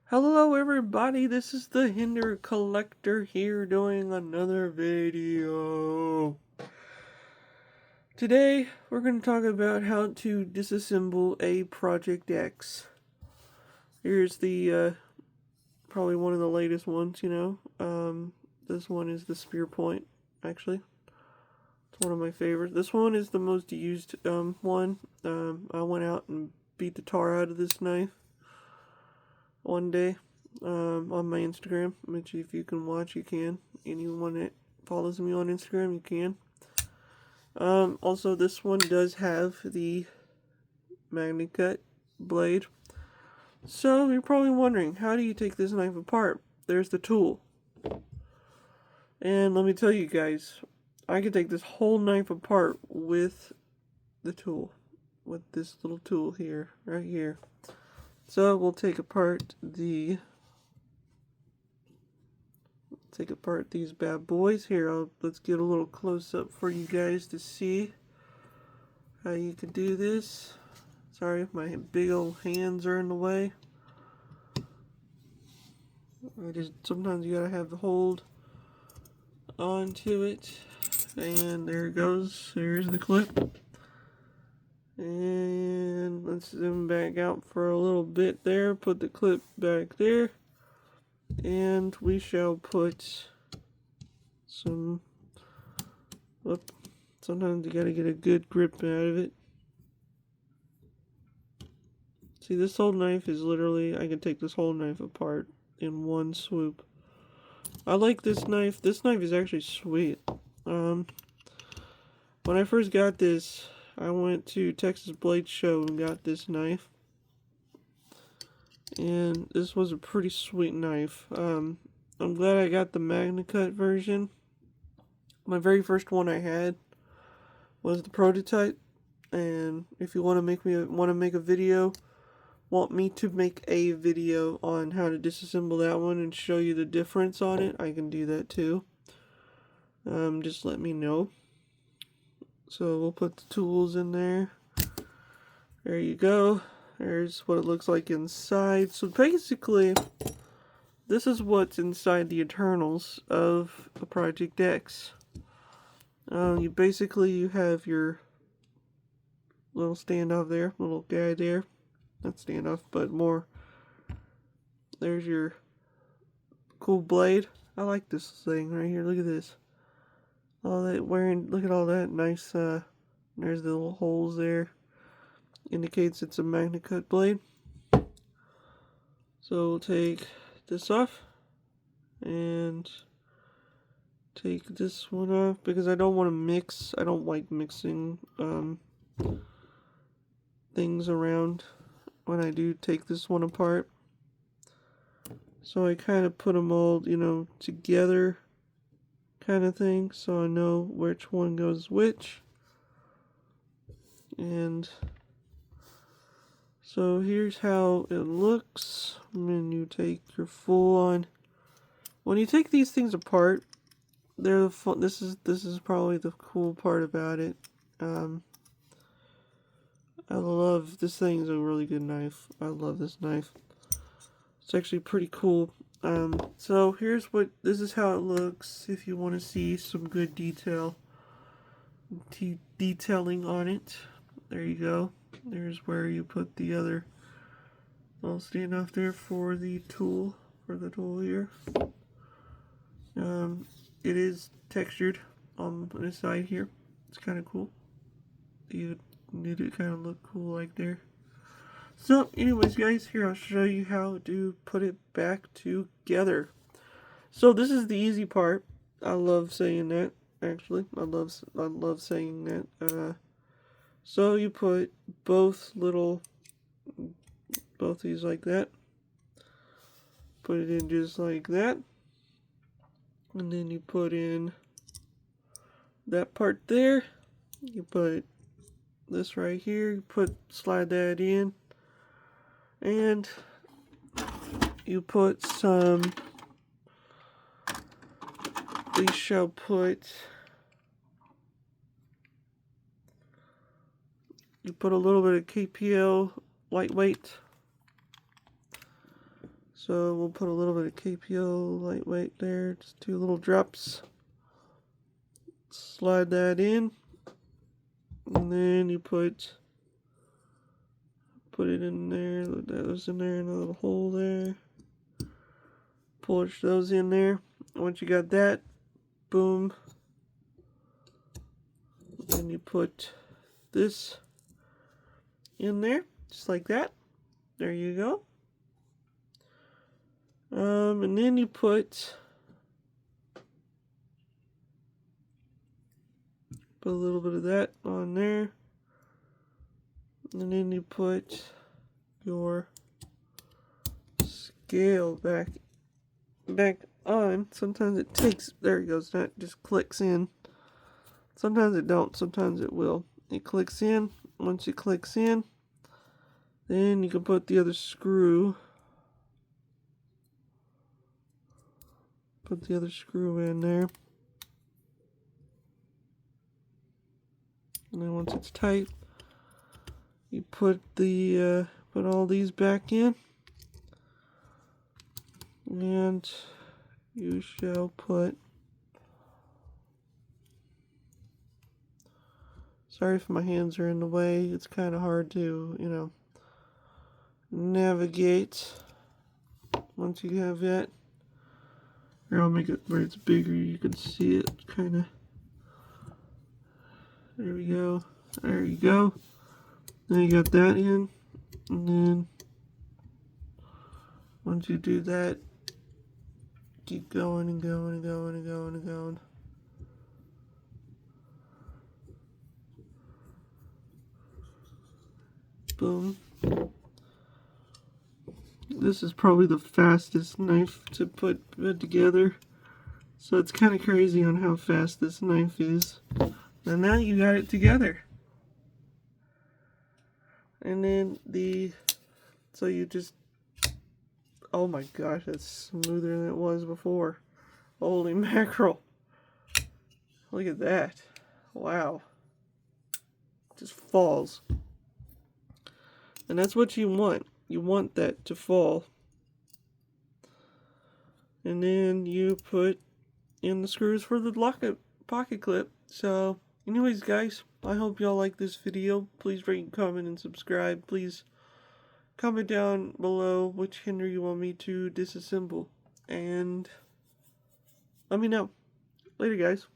Hello everybody, this is the Hinderer Collector here doing another video. Today we're going to talk about how to disassemble a Project X. Here's the probably one of the latest ones, this one is the spear point, actually. It's one of my favorites. This one is the most used one. I went out and beat the tar out of this knife one day on my Instagram, which if you can watch, you can. Anyone that follows me on Instagram, you can. Also, this one does have the magnet cut blade. So, you're probably wondering, how do you take this knife apart? There's the tool. And let me tell you guys, I can take this whole knife apart with the tool. With this little tool here, right here. So, we'll take apart these bad boys here. Let's get a little close up for you guys to see how you can do this. Sorry if my big old hands are in the way. Sometimes you gotta have the hold onto it. And there it goes. There's the clip. And let's zoom back out for a little bit there. Put the clip back there. And we shall put some, sometimes you gotta get a good grip out of it. See, this whole knife is literally, I can take this whole knife apart in one swoop. I like this knife. This knife is actually sweet. When I first got this, I went to Texas Blade Show and got this knife. And this was a pretty sweet knife. I'm glad I got the magnet cut version. My very first one I had was the prototype. And if you want to make a video, want me to make a video on how to disassemble that one and show you the difference on it, I can do that too. Just let me know. So we'll put the tools in there. There you go. There's what it looks like inside. So basically, this is what's inside the internals of a Project X. You have your little standoff there, little guy there. Not standoff, but more. There's your cool blade. I like this thing right here. Look at this. Look at all that nice, there's the little holes there. Indicates it's a magnet cut blade. So we'll take this off and take this one off because I don't want to mix. I don't like mixing things around when I do take this one apart. So I kind of put them all, together kind of thing, so I know which one goes which. And so here's how it looks when you take your full on. When you take these things apart, they're fun. This is probably the cool part about it. I love this thing's a really good knife. I love this knife. It's actually pretty cool. So this is how it looks if you want to see some good detailing on it. There you go. There's where you put the other little standoff there for the tool here. It is textured on the side here. It's kind of cool. You need it kind of look cool like there. So, anyways, guys, here I'll show you how to put it back together. So this is the easy part. I love saying that. Actually, I love saying that. So you put both these like that. Put it in just like that. And then you put in that part there. You put this right here. You slide that in. And you put some, we shall put, you put a little bit of KPL lightweight So we'll put a little bit of KPO lightweight there, just 2 little drops. Slide that in, and then you put it in there. That was in there in a little hole there. Push those in there. Once you got that, boom. Then you put this in there, just like that. There you go. And then you put a little bit of that on there. And then you put your scale back on. Sometimes it takes, there it goes, that just clicks in. Sometimes it don't, sometimes it will. It clicks in. Once it clicks in, then you can put the other screw. Put the other screw in there. And then once it's tight, you put all these back in. And you shall put, sorry if my hands are in the way, it's kind of hard to, navigate once you have that. Here, I'll make it where it's bigger, you can see it kind of. There we go. There you go. Then you got that in, and then once you do that, keep going and going and going and going and going. Boom. This is probably the fastest knife to put together. So it's kind of crazy on how fast this knife is. And now you got it together. And then so you just, oh my gosh, that's smoother than it was before. Holy mackerel. Look at that. Wow. Just falls. And that's what you want. You want that to fall. And then you put in the screws for the pocket clip. So, anyways, guys, I hope y'all like this video. Please rate, comment, and subscribe. Please comment down below which Hinderer you want me to disassemble. And let me know. Later, guys.